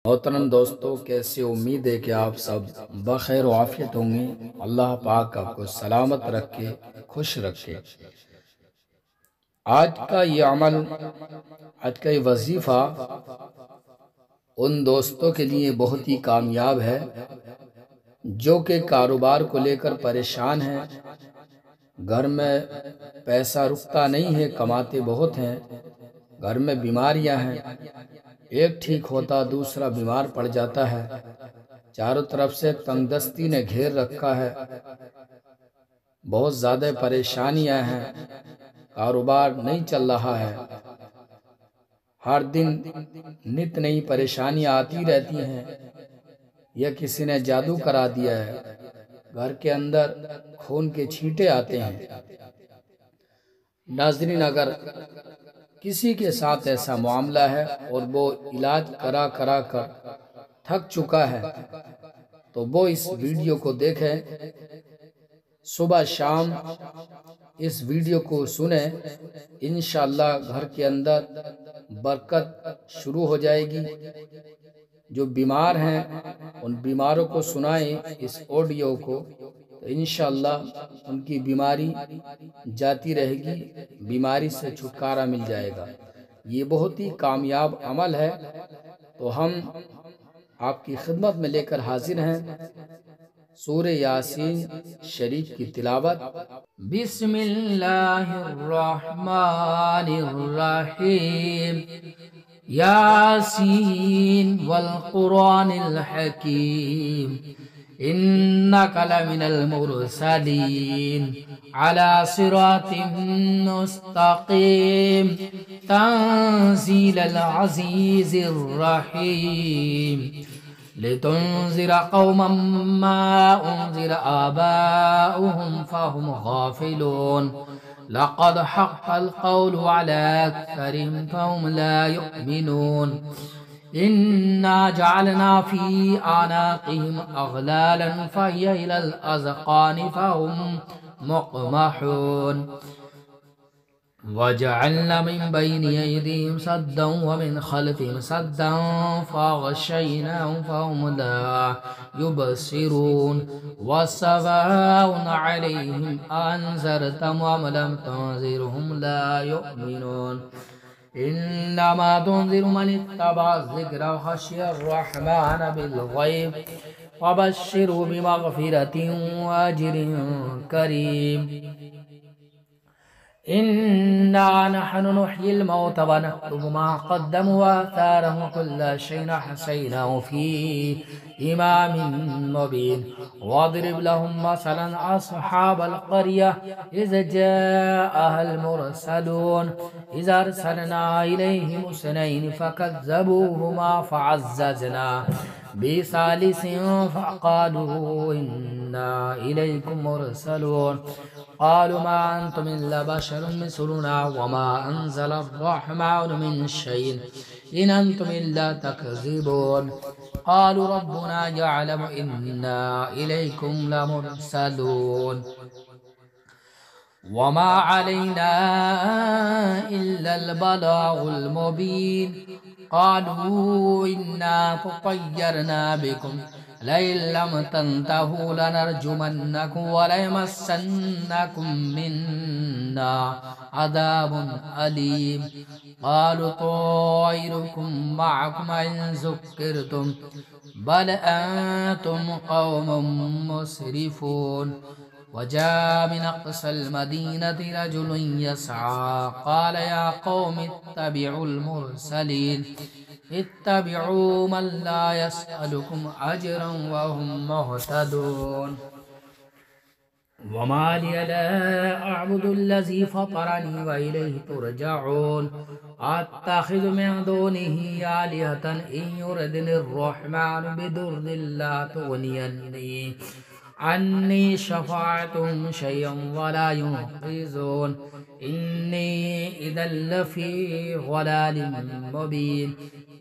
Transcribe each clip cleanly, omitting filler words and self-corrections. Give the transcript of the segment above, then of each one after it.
मोहतरम दोस्तों, कैसे उम्मीद है कि आप सब बखैर व आफियत होंगे। अल्लाह पाक आपको सलामत रखे, खुश रखे। आज का ये अमल, आज का ये वजीफ़ा उन दोस्तों के लिए बहुत ही कामयाब है जो कि कारोबार को लेकर परेशान हैं। घर में पैसा रुकता नहीं है, कमाते बहुत हैं, घर में बीमारियां हैं, एक ठीक होता दूसरा बीमार पड़ जाता है, चारों तरफ से तंगदस्ती ने घेर रखा है, बहुत ज़्यादा परेशानियां हैं, कारोबार नहीं चल रहा है, हर दिन नित नई परेशानियां आती रहती हैं। यह किसी ने जादू करा दिया है, घर के अंदर खून के छींटे आते हैं। नाज़रीन, अगर किसी के साथ ऐसा मामला है और वो इलाज करा करा कर थक चुका है तो वो इस वीडियो को देखें, सुबह शाम इस वीडियो को सुने। इंशाअल्लाह घर के अंदर बरकत शुरू हो जाएगी। जो बीमार हैं उन बीमारों को सुनाएं इस ऑडियो को, तो इंशाअल्लाह उनकी बीमारी जाती रहेगी, बीमारी से छुटकारा मिल जाएगा। ये बहुत ही कामयाब अमल है, तो हम आपकी खिदमत में लेकर हाजिर हैं सूरे यासीन शरीफ की तिलावत। बिस्मिल्लाहिर्रहमानिर्रहीम। यासीन वल कुरानिल हकीम। इन्नका लमिनल मुरसलीन अला सिरातिम मुस्तकीम। तंजीलल अज़ीज़िर रहीम। लितुन्ज़िर कौमम मा उन्ज़िर आबाउहुम फहुम गाफिलून। लक़द हक़्क़ल क़ौलु अला अक्सरिहिम फहुम ला युमिनून। इन्ना जअलना फ़ी अनाक़िहिम अग़लालन फ़हिय इलल अज़क़ानि फ़हुम मुक़महून। वजअलना मिन बैनि अयदीहिम सद्दन व मिन खल्फ़िहिम सद्दन फ़अग़शयनाहुम फ़हुम ला युबसिरून। वसवाउन अलैहिम अअन्ज़रतहुम अम लम तुन्ज़िरहुम ला युमिनून। इन्नमा तुन्ज़िरु मन इत्तबअ ज़िक्र व ख़शियर रहमान बिल-ग़ैब फ़बश्शिरहु बिमग़फ़िरतिन व अज्रिन करीम। इन्ना नहनु नुह्यिल मौता व नक्तुबु मा क़द्दमू व आथारहुम व कुल्ल शैइन अहसैनाहु फ़ी इमामिन मुबीन। वज़रिब लहुम मसलन अस्हाबल क़रियह इज़ जाअहल मुरसलून। इज़ अरसलना इलैहिम इस्नैनि फ़कज़्ज़बूहुमा फ़अज़्ज़ज़ना बिसालिसिन फ़क़ालू इन्ना इलैकुम मुरसलून। क़ालू मा अंतुम इल्ला बशरुम मिस्लुना व मा अंज़लर्रहमानु मिन शैइन इन अंतुम इल्ला तकज़िबून। क़ालू रब्बुना यअलमु इन्ना इलैकुम लमुरसलून व मा अलैना इल्लल बलागुल मुबीन। क़ालू इन्ना तत्तय्यरना बिकुम लइन लम तंतहू लनरजुमन्नकुम व लयमस्सन्नकुम मिन्ना अज़ाबुन अलीम। क़ालू ताइरुकुम मअकुम इन ज़ुक्किरतुम बल अंतुम क़ौमुम मुस्रिफून। वजाअ मिन अक़सल मदीनति रजुलुन यसअ क़ाल या क़ौमि इत्तबिउल मुरसलीन। इत्तबिउ मन ला यसअलुकुम अजरन व हुम मुहतदून। वमा लिय ला अअबुदुल्लज़ी फ़तरनी व इलैहि तुरजऊन। अत्तख़िज़ु मिन दूनिही आलिहतन इन युरिदिनिर्रहमानु बिदुर्रिन ला तुग़नियन्नी अन्नी शफ़ाअतुहुम शैअन व ला युनक़िज़ून। इन्नी इज़न लफ़ी ज़लालिम मुबीन।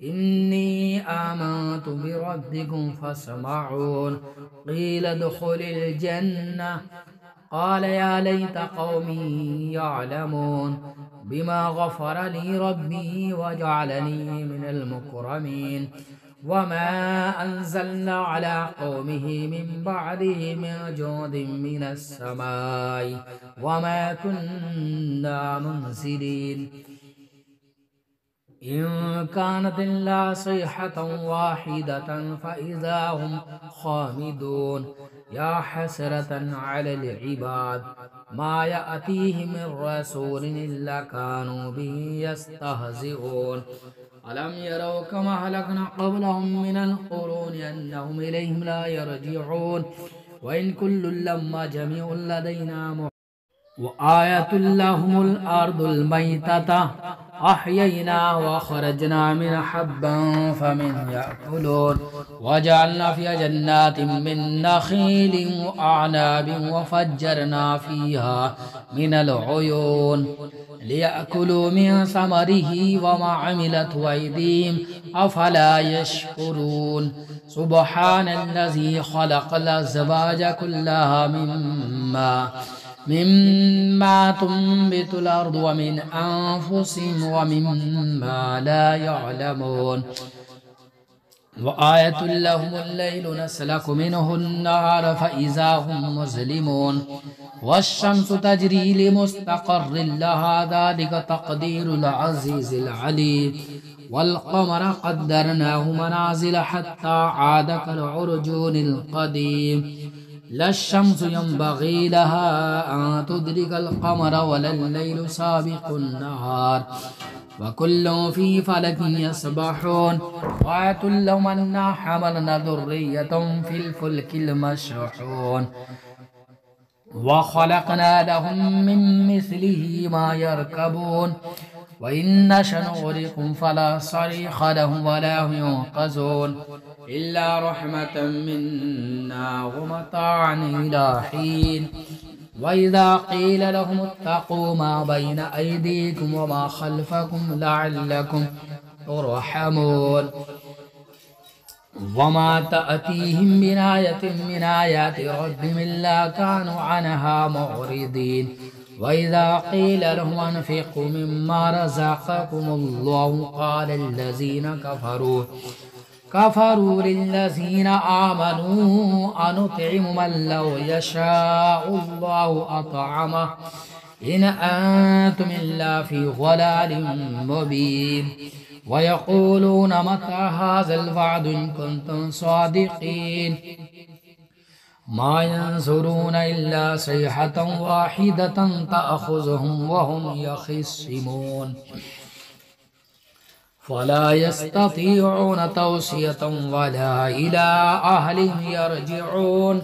इन्नी आमनतु बिरब्बिकुम फ़स्मऊन। क़ील उद्ख़ुलिल जन्नह क़ाल या लैत क़ौमी यअलमून बिमा ग़फ़र ली रब्बी व जअलनी मिनल मुकरमीन। वमा अंज़लना अला कौमिही मिन बअदिही मिन जुंदिन मिनस समाई वमा कुन्ना मुनज़िरीन इन कानत इल्ला सयहतन वाहिदतन फ़इज़ा हुम खामिदून या हसरतन अलल इबाद मा यअतीहिम मिन रसूलिन इल्ला कानू बिही यस्तहज़िऊन अलम यरौ कमा अहलकना क़ब्लहुम मिनल क़ुरूनि अन्नहुम इलैहिम ला यरजिऊन व इन कुल्लुन लम्मा जमीउन लदैना वआयतुल लहुमुल अर्दुल मैतता अहयैना व खरजना मिन हब्बन फमिन याकुलून वजअलना फिहा जन्नातिन मिन नखीलिन व अअनाबिन व फज्जरना फिहा मिनल उयून लियअकुलू मिन समरिही व मा अमिलतहु अयदीहिम अफला यशकुरून सुब्हानल्लज़ी खलक़ल अज़वाज कुल्लहा मिम्मा तुंबितुल अर्दु व मिन अनफुसिहिम व मिम्मा ला यअलमून व आयतुल लहुमुल लैलु नस्लकु मिन्हुन नहार फ़इज़ा हुम मुज़लिमून वश्शम्सु तजरी लिमुस्तक़र्रिन लहा ज़ालिका तक़दीरुल अज़ीज़िल अलीम वल क़मरा क़द्दरनाहु मनाज़िल हत्ता आद कल उर्जूनिल क़दीम लश्शम्सु यंबग़ी लहा अन तुदरिकल क़मरा वलल लैलु साबिक़ुन नहार व कुल्लुन फ़ी फ़लकिन यसबहून व आयतुल लहुम अन्ना हमलना ज़ुर्रिय्यतहुम फ़िल फ़ुल्किल मशहून व ख़लक़ना लहुम मिन मिस्लिही मा यरकबून व इन नशअ नुग़रिक़हुम फ़ला सरीख़ लहुम व ला हुम युनक़ज़ून इल्ला रहमतन मिन्ना व मताअन इला हीन व इज़ा क़ील लहुम इत्तक़ू मा बैन अयदीकुम व मा ख़ल्फ़कुम लअल्लकुम तुरहमून वमा तअतीहिम मिन आयतिन मिन आयाति रब्बिहिम इल्ला कानू अन्हा मुअरिदीन व इज़ा क़ील लहुम अन्फ़िक़ू मिम्मा रज़क़कुमुल्लाहु क़ाल अल्लज़ीना कफ़रू लिल्लज़ीना आमनू अनुत्इमु मन लौ यशाअुल्लाहु अतअमहु इन अंतुम इल्ला फ़ी ज़लालिम मुबीन व यक़ूलून मता हाज़ल वअदु इन कुन्तुम सादिक़ीन मा यंज़ुरून इल्ला सयहतन वाहिदतन तअख़ुज़ुहुम व हुम यख़िस्सिमून फ़ला यस्ततीऊन तौसियतन वला इला अहलिहिम यरजिऊन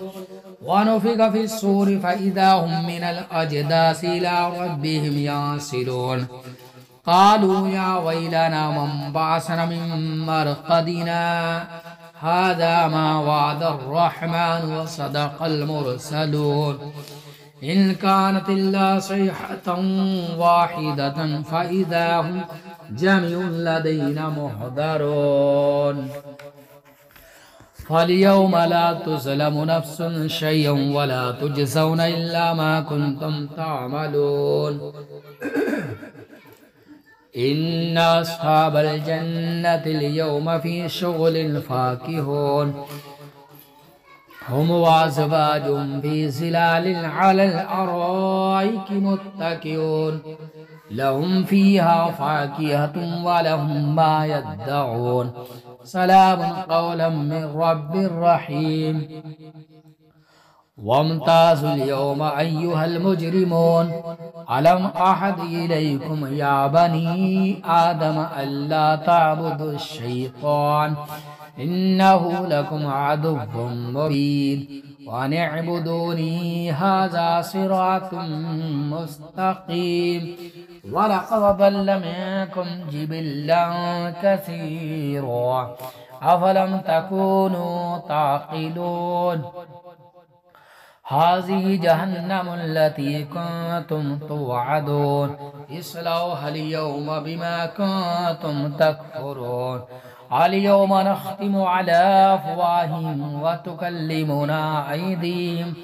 व नुफ़िख़ फ़िस्सूरि फ़इज़ा हुम मिनल अजदासि इला रब्बिहिम यांसिलून क़ालू या वैलना मन बअसना मिन मरक़दिना हाज़ा मा वअदर रहमान व सदक़ल मुरसलून इन कानत इल्ला सयहतन वाहिदतन फ़इज़ा हुम जमीउन लदैना मुहदरून फ़ल्यौम ला तुज़लमु नफ़्सुन शयअन व ला तुजज़ौना इल्ला मा कुन्तुम तअमलून इन्ना अस्हाबल जन्नतिल यौमा फ़ी शुग़ुलिन फ़ाकिहून हुम व अज़वाजुहुम फ़ी ज़िलालिन अलल अराइकि मुत्तकिऊन लहुम फ़ीहा फ़ाकिहतुन व लहुम मा यद्दऊन सलामुन क़ौलन मिन रब्बिर रहीम वम्ताज़ुल यौमा अय्युहल मुजरिमून अलम अहद इलैकुम या बनी आदम अल्ला ताबुदुश शैतान इन्नहु लकुम अदुव्वुम मुबीन व अन इअ्बुदूनी हाज़ा सिरातुम मुस्तक़ीम व लक़द ضل मिनकुम जिबिल्लन कसीरा अफलम तकूनू ताक़िलून हाज़िही जहन्नमुल्लती कुन्तुम तुअदून इस्लौहल यौमा बिमा कुन्तुम तकफ़ुरून अलयौमा नख़्तिमु अला अफ़वाहिहिम व तुकल्लिमुना अयदीहिम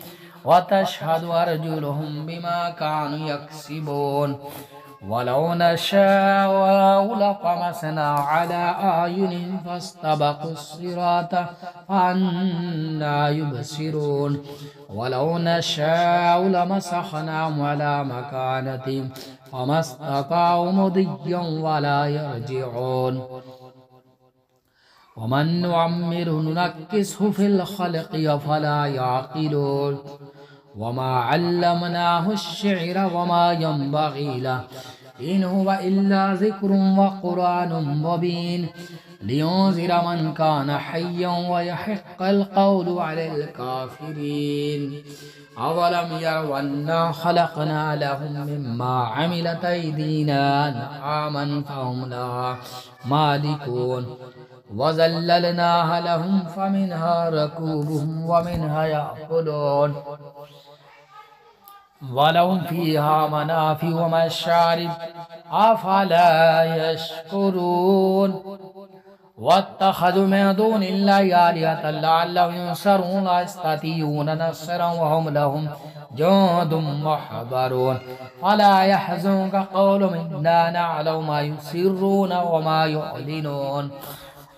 व तशहदु अर्जुलुहुम बिमा कानू यक्सिबून वलौ नशाअ लतमसना अला आयुनिहिम फस्तबक़ु स्सिरात फअन्ना युबसिरून वलौ नशाअ लमसखनाहुम अला मकानतिहिम फमस्तताअू मुदिय्यन वला यरजिऊन वमन नुअम्मिरहु नुनक्किसहु फिल खल्क़ि अफला याक़िलून वमा अल्लमनाहु अश्शिअर वमा यंबग़ी लहु इन हुवा इल्ला ज़िक्रुन व क़ुरआनुम मुबीन लियुनज़िर मन कान हय्यन व यहिक़्क़ल क़ौलु अलल काफ़िरीन अवलम यरौ अन्ना ख़लक़ना लहुम मिम्मा अमिलत अयदीना अनआमन फ़हुम लहा मालिकून वज़ल्ललनाहा लहुम फ़मिन्हा रकूबुहुम व मिन्हा याकुलून वलहुम फ़ीहा मनाफ़िअ व मशारिब अफ़ला यशकुरून वत्तख़ज़ू मिन दूनिल्लाहि आलिहतन लअल्लहुम युनसरून ला यस्ततीऊन नस्रन व हुम लहुम जुंदुम मुहज़रून फला यहज़ुनक क़ौलुहुम इन्ना नअलमु मा युसिर्रून व मा युअलिनून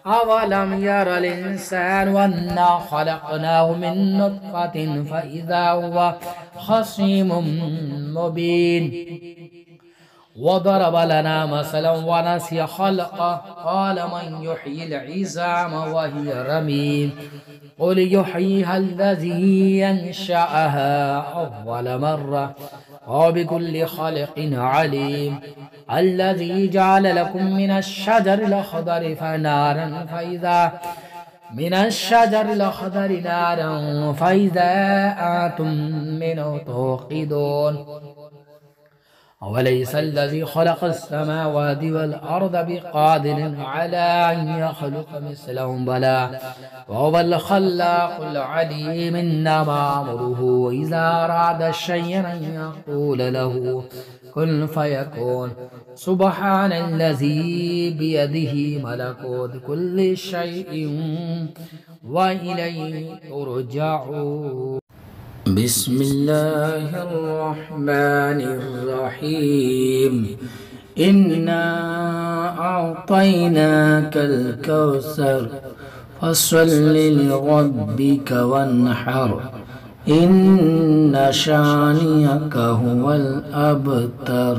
अवलम यरल इंसानु अन्ना ख़लक़नाहु मिन नुत्फ़तिन फ़इज़ा हुवा ख़सीमुम मुबीन वदरब लना मसलन व नसिय ख़ल्क़ह क़ाल मन युह्यिल इज़ाम व हिय रमीम क़ुल युह्यिहा अल्लज़ी अंशअहा अव्वल मर्रह व बिकुल्लि ख़ल्क़िन अलीम अल्लज़ी जअल लकुम मिनश्शजरिल अख़दरि नारन फ़इज़ा अंतुम मिन्हु तूक़िदून अवलैसा अल्लज़ी ख़लक़स-समावाति वल-अर्ज़ बिक़ादिरिन अला अन यख़्लुक़ मिस्लहुम बला वहुवल ख़ल्लाक़ुल अलीम इन्नमा अम्रुहु इज़ा अरादा शय'अन अन यक़ूल लहु कुन फ़यकून सुब्हानल्लज़ी बियदिही मलकूतु कुल्लि शैइन व इलैहि तुरजऊन बिस्मिल्लाहिर्रहमानिर्रहीम इन्ना अअतैनाकल कौसर फसल्लि लिरब्बिक वन्हर इन्न शानिअक हुवल अबतर।